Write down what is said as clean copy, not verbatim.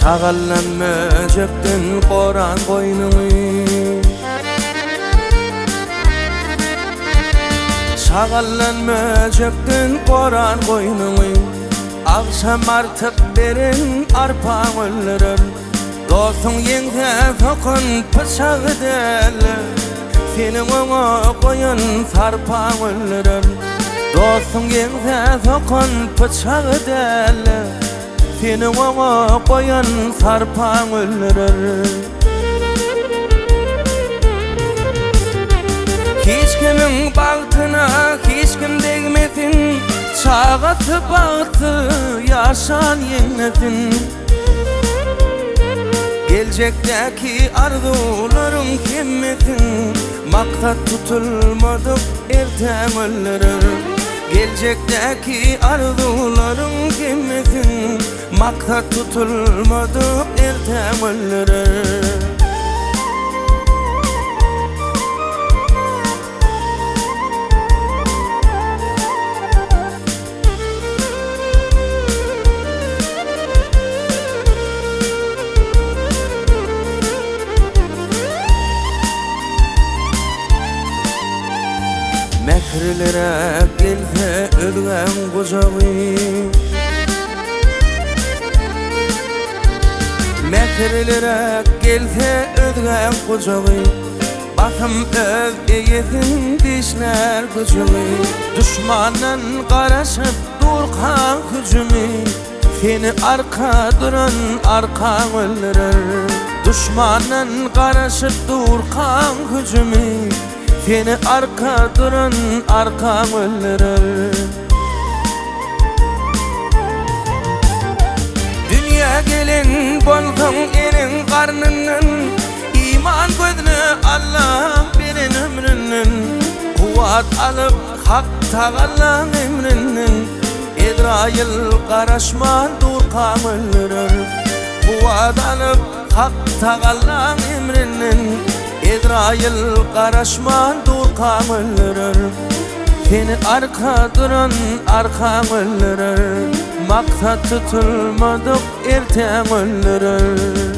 Tagallanmajektin qoran boynuny, Tagallanmajektin qoran boynuny. Akşam artık berin arpaň öldürür. Dostun ýeňe sokun pıçagy del, seni oňa goýan sarpaň öldürür. Dostun ýeňe sokun pıçagy del, seni oňa goýan sarpaň öldürür. Hiç kimin bagtyna hiç kim degmesin, çağatı bagty yaşan ýegmesin. Geljekdäki arzularyň kemmesin, maksat tutulmadyk ertem öldürür. Geljekdäki arzularyň kemmesin, maksat tutulmadyk ertem öldürür. Mekrilere gelse ölgen kucağı, Mekrilere gelse ölgen kucağı, Basım öz eyesin dişler gücümü. Düşmanın karışıp durkan hücümü, seni arka duran arkan öldürür. Düşmanın karışıp durkan hücümü, seni arka duran arkan öldürür. Dünya gelin bolsun erin karnının, iman gözünü Allah berin ömrünün. Kuvat alıp hak Tagallan emrinin, Ezrail karaşman durkan öldürür. Kuvat alıp hak Tagallan emrinin, Ezrail karaşman durkan öldürür. Seni arka duran arkan öldürür. Maksat tutulmadyk ertem öldürür.